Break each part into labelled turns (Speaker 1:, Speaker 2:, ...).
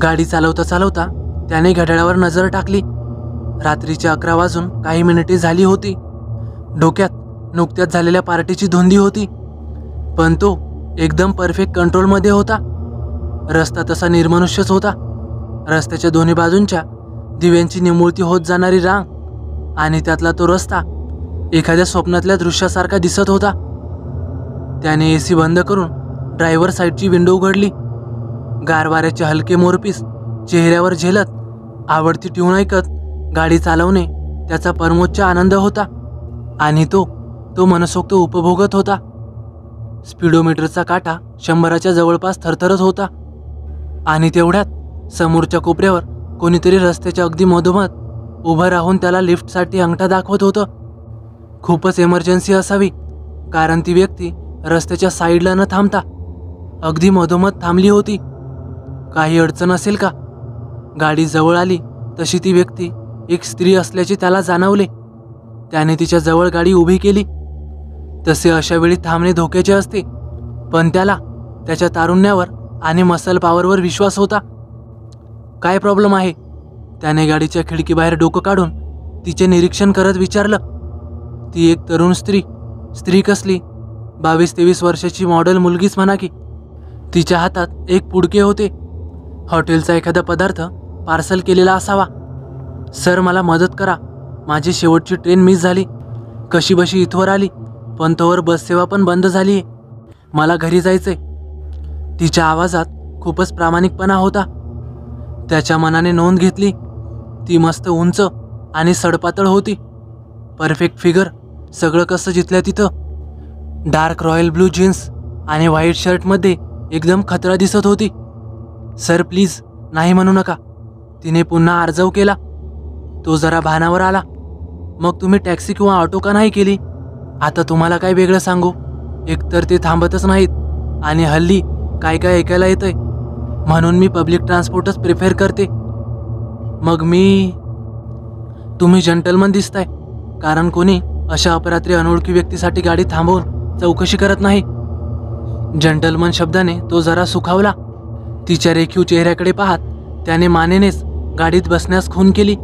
Speaker 1: गाडी चालवता चालवता त्याने घड्याळावर नजर टाकली. रात्रीचे 11 वाजून काही मिनिटे झाली होती. डोक्यात नुकत्याच झालेल्या पार्टीची धुंदी होती, पण तो एकदम परफेक्ट कंट्रोलमध्ये होता. रस्ता तसा निर्मनुष्यच होता. रस्त्याच्या दोन्ही बाजूंच्या दिव्यांची निमुळती होत जाणारी रांग आणि त्यातला तो रस्ता एखाद्या स्वप्नातल्या दृश्यासारखा दिसत होता. त्याने AC बंद करून ड्रायव्हर साईडची विंडो उघडली. गार वाऱ्याचे हलके मोरपीस चेहऱ्यावर झेलत आवडती ट्यून ऐकत गाडी चालवणे त्याचा परमोच्च आनंद होता आणि तो मनसोक्त उपभोगत होता. स्पीडोमीटरचा काटा 100च्या जवळपास थरथरत होता आणि तेवढ्यात समोरच्या कोपऱ्यावर कोणीतरी रस्त्याच्या अगदी मधोमध उभं राहून त्याला लिफ्टसाठी अंगठा दाखवत होतं. खूपच इमर्जन्सी असावी, कारण ती व्यक्ती रस्त्याच्या साईडला न थांबता अगदी मधोमध थांबली होती. काही अडचण असेल का? गाडी जवळ आली तशी ती व्यक्ती एक स्त्री असल्याचे त्याला जाणवले. त्याने तिच्या जवळ गाडी उभी केली. तसे अशा वेळी थांबणे धोक्याचे असते, पण त्याला त्याच्या तारुण्यावर आणि मसल पॉवरवर विश्वास होता. काय प्रॉब्लेम आहे? त्याने गाडीच्या खिडकीबाहेर डोकं काढून तिचे निरीक्षण करत विचारलं. ती एक तरुण स्त्री कसली? 22-23 वर्षाची मॉडेल मुलगीच म्हणा की. तिच्या हातात एक पुडके होते. हॉटेलचा एखादा पदार्थ पार्सल केलेला असावा. सर, मला मदत करा. माझी शेवटची ट्रेन मिस झाली. कशीबशी इथवर आली, पण तोवर बससेवा पण बंद झाली आहे. मला घरी जायचंय. तिच्या आवाजात खूपच प्रामाणिकपणा होता. त्याच्या मनाने नोंद घेतली. ती मस्त उंच आणि सडपातळ होती. परफेक्ट फिगर, सगळं कसं जिथल्या तिथं. डार्क रॉयल ब्लू जीन्स आणि व्हाईट शर्टमध्ये एकदम खतरा दिसत होती. सर प्लीज, नाही म्हणू नका. तिने पुन्हा आर्जव केला. तो जरा भानावर आला. मग तुम्ही टॅक्सी किंवा ऑटो का नाही केली? आता तुम्हाला काय वेगळं सांगू? एकतर ते थांबतच नाहीत आणि हल्ली काय काय ऐकायला येतंय, म्हणून मी पब्लिक ट्रान्सपोर्टच प्रिफर करते. मग तुम्ही जंटलमन दिसताय, कारण कोणी अशा अपरात्री अनोळखी व्यक्तीसाठी गाडी थांबवून चौकशी करत नाही. जंटलमन शब्दाने तो जरा सुखावला. तिच्या रेखीव चेहऱ्याकडे पाहत त्याने मानेनेच गाडीत बसण्यास खून केली.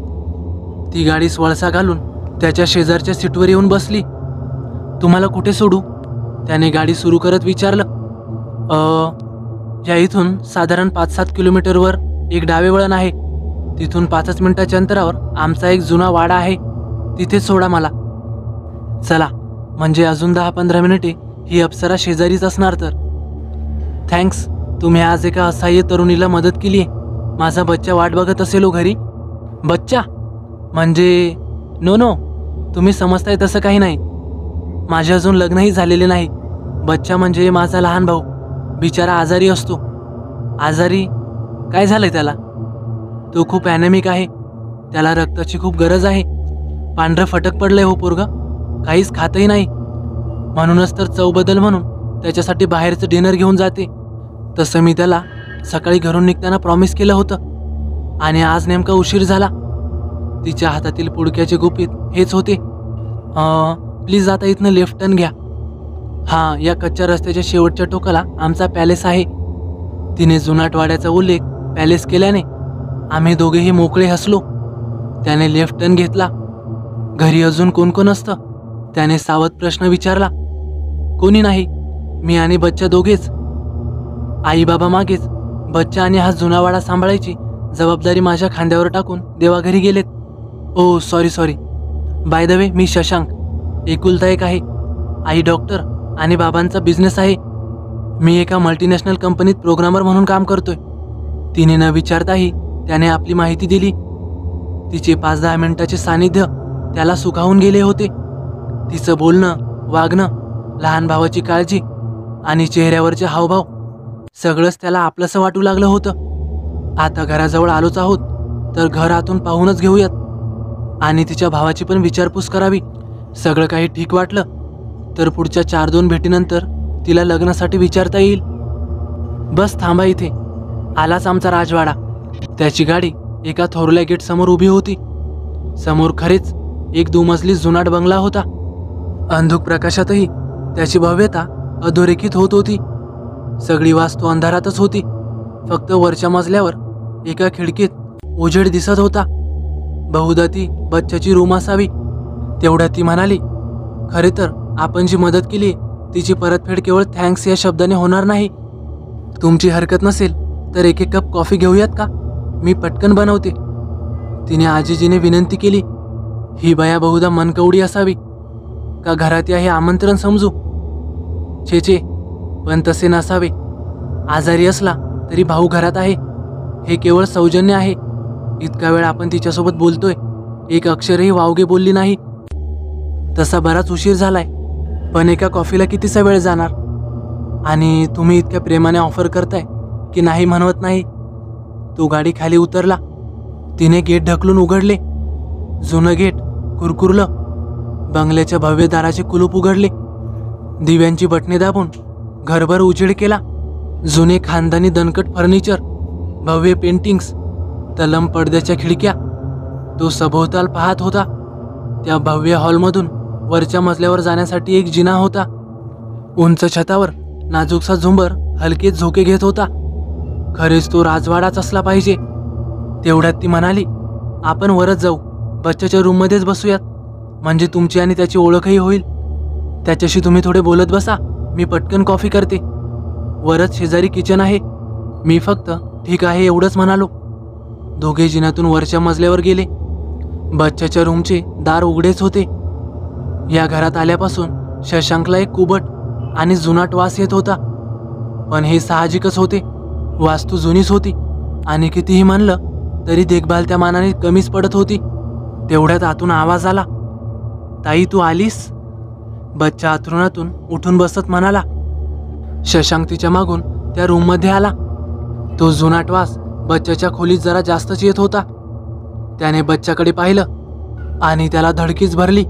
Speaker 1: ती गाडी वळसा घालून त्याच्या शेजारच्या सीटवर येऊन बसली. तुम्हाला कुठे सोडू? त्याने गाडी सुरू करत विचारलं. या इथून साधारण 5-7 किलोमीटरवर एक डावे वळण आहे. तिथून 5 मिनिटाच्या अंतरावर आमचा एक जुना वाडा आहे. तिथेच सोडा मला. चला, म्हणजे अजून 10-15 मिनिटे ही अप्सरा शेजारीच असणार तर. थँक्स, तुम्ही आज एका असहाय्य तरुणीला मदत केली आहे. माझा बच्चा वाट बघत असेल हो घरी. बच्चा म्हणजे? नो, तुम्ही समजताय तसं काही नाही. माझे अजून लग्नही झालेले नाही. बच्चा म्हणजे माझा लहान भाऊ. बिचारा आजारी असतो. आजारी? काय झालंय त्याला? तो खूप ॲनेमिक आहे. त्याला रक्ताची खूप गरज आहे. पांढरं फटक पडलंय हो पोरगं. काहीच खातही नाही. म्हणूनच तर चव बदल म्हणून त्याच्यासाठी बाहेरचं डिनर घेऊन जाते. तसं मी त्याला सकाळी घरून निघताना प्रॉमिस केलं होतं आणि आज नेमका उशीर झाला. तिच्या हातातील पुडक्याचे गुपित हेच होते. प्लीज आता इथनं लेफ्ट टर्न घ्या. हां, या कच्च्या रस्त्याच्या शेवटच्या टोकाला आमचा पॅलेस आहे. तिने जुनाट वाड्याचा उल्लेख पॅलेस केल्याने आम्ही दोघेही मोकळे हसलो. त्याने लेफ्ट टर्न घेतला. घरी अजून कोण कोण असतं? त्याने सावध प्रश्न विचारला. कोणी नाही, मी आणि बच्चा दोघेच. आई बाबा मागेच. बच्चा आणि हा जुना वाडा सांभाळायची जबाबदारी माझ्या खांद्यावर टाकून देवाघरी गेलेत. ओ सॉरी. बाय द वे, मी शशांक. एकुलता एक आहे. आई डॉक्टर आणि बाबांचा बिझनेस आहे. मी एका मल्टीनॅशनल कंपनीत प्रोग्रामर म्हणून काम करतोय. तिने न विचारताही त्याने आपली माहिती दिली. तिचे 5-10 मिनिटाचे सानिध्य त्याला सुखावून गेले होते. तिचं बोलणं, वागणं, लहान भावाची काळजी आणि चेहऱ्यावरचे हावभाव सगळंच त्याला आपलंसं वाटू लागलं होतं. आता घराजवळ आलोच आहोत, तर घर आतून पाहूनच घेऊयात आणि तिच्या भावाची पण विचारपूस करावी. सगळं काही ठीक वाटलं तर पुढच्या 4-2 भेटीनंतर तिला लग्नासाठी विचारता येईल. बस थांबा इथे. आलाच आमचा राजवाडा. त्याची गाडी एका थोरल्या गेट समोर उभी होती. समोर खरेच एक दुमजली जुनाट बंगला होता. अंधुक प्रकाशातही त्याची भव्यता अधोरेखित होत होती. सगळी वास्तू अंधारातच होती. फक्त वरच्या मजल्यावर एका खिडकीत उजेड दिसत होता. बहुधा ती बच्चाची रूम असावी. तेवढ्यात ती म्हणाली, खरे तर आपण जी मदत केली तिची परतफेड केवळ थँक्स या शब्दाने होणार नाही. तुमची हरकत नसेल तर एक कप कॉफी घेऊयात का? मी पटकन बनवते. तिने आजीजीने विनंती केली. ही बाया बहुधा मनकवडी असावी का घरात या हे आमंत्रण समजू? छे, पण तसे नसावे. आजारी असला तरी भाऊ घरात आहे हे केवळ सौजन्य आहे. इतका वेळ आपण तिच्यासोबत बोलतोय, एक अक्षरही वावगे बोलली नाही. तसा बराच उशीर झालाय, पण एका कॉफीला कितीसा वेळ जाणार? आणि तुम्ही इतक्या प्रेमाने ऑफर करताय की नाही म्हणवत नाही. तो गाडी खाली उतरला. तिने गेट ढकलून उघडले. जुनं गेट कुरकुरलं. बंगल्याच्या भव्य दाराचे कुलूप उघडले. दिव्यांची बटणे दाबून घरभर उजेड केला. जुने खानदानी दणकट फर्निचर, भव्य पेंटिंग्स, तलम पडद्याच्या खिडक्या. तो सभोवताल पाहत होता. त्या भव्य हॉलमधून वरच्या मजल्यावर जाण्यासाठी एक जिना होता. उंच छतावर नाजूकसा झुंबर हलके झोके घेत होता. खरेच तो राजवाडाच असला पाहिजे. तेवढ्यात ती म्हणाली, आपण वरच जाऊ, बच्चाच्या रूममध्येच बसूयात, म्हणजे तुमची आणि त्याची ओळखही होईल. त्याच्याशी तुम्ही थोडे बोलत बसा, मी पटकन कॉफी करते. वरच शेजारी किचन आहे. मी फक्त ठीक आहे एवढंच म्हणालो. दोघे जिन्यातून वरच्या मजल्यावर गेले. बच्चाच्या रूमचे दार उघडेच होते. या घरात आल्यापासून शशांकला एक कुबट आणि जुनाट वास येत होता. पण हे साहजिकच होते. वास्तू जुनीच होती आणि कितीही म्हणलं तरी देखभाल त्या मानाने कमीच पडत होती. तेवढ्यात आतून आवाज आला, ताई तू आलीस? बच्चा अंथरुणातून उठून बसत म्हणाला. शशांक तिच्या मागून त्या रूममध्ये आला. तो जुनाट वास बच्चाच्या खोलीत जरा जास्तच येत होता. त्याने बच्चाकडे पाहिलं आणि त्याला धडकीच भरली,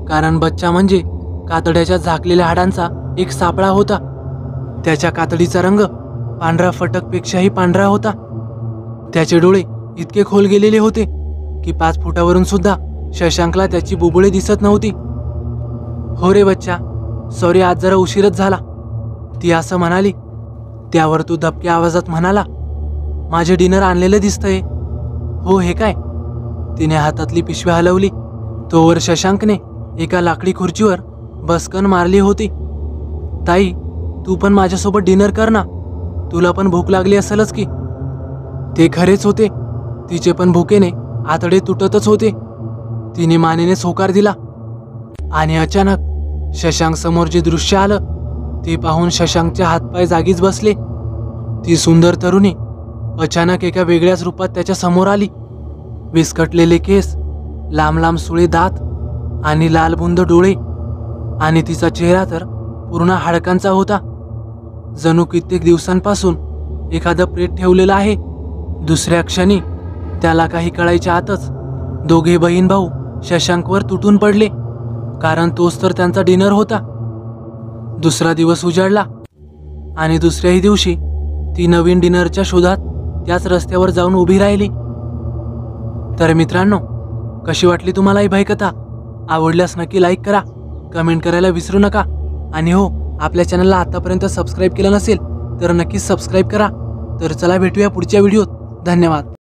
Speaker 1: कारण बच्चा म्हणजे कातड्याच्या झाकलेल्या हाडांचा एक सापळा होता. त्याच्या कातडीचा रंग पांढरा फटकपेक्षाही पांढरा होता. त्याचे डोळे इतके खोल गेलेले होते की 5 फुटावरून सुद्धा शशांकला त्याची बुबुळे दिसत नव्हती. हो रे बच्चा, सॉरी आज जरा उशीरच झाला, ती असं म्हणाली. त्यावर तो दबक्या आवाजात म्हणाला, माझे डिनर आणलेलं दिसतंय. हो हे काय? तिने हातातली पिशवी हलवली. तोवर शशांकने एका लाकडी खुर्चीवर बसकन मारली होती. ताई तू पण माझ्यासोबत डिनर कर ना, तुला पण भूक लागली असेलच की. ते खरेच होते. तिचे पण भुकेने आतडे तुटतच होते. तिने मानेनेच होकार दिला आणि अचानक शशांक समोर जे दृश्य आलं ते पाहून शशांकचे हातपाय जागीच बसले. ती सुंदर तरुणी अचानक एका वेगळ्याच रूपात त्याच्या समोर आली. विस्कटलेले केस, लांब लांब सुळे दात आणि लालबुंद डोळे, आणि तिचा चेहरा तर पूर्ण हाडकांचा होता. जणू कित्येक दिवसांपासून एखादं प्रेत ठेवलेलं आहे. दुसऱ्या क्षणी त्याला काही कळायच्या आतच दोघे बहीण भाऊ शशांकवर तुटून पडले, कारण तोच तर त्यांचा डिनर होता. दुसरा दिवस उजाडला आणि दुसऱ्याही दिवशी ती नवीन डिनरच्या शोधात त्याच रस्त्यावर जाऊन उभी राहिली. तर मित्रांनो, कशी वाटली तुम्हाला ही भयकथा? आवडल्यास नक्की लाईक करा, कमेंट करायला विसरू नका. आणि हो, आपल्या चॅनलला आतापर्यंत सबस्क्राईब केलं नसेल तर नक्कीच सबस्क्राईब करा. तर चला भेटूया पुढच्या व्हिडिओत. धन्यवाद.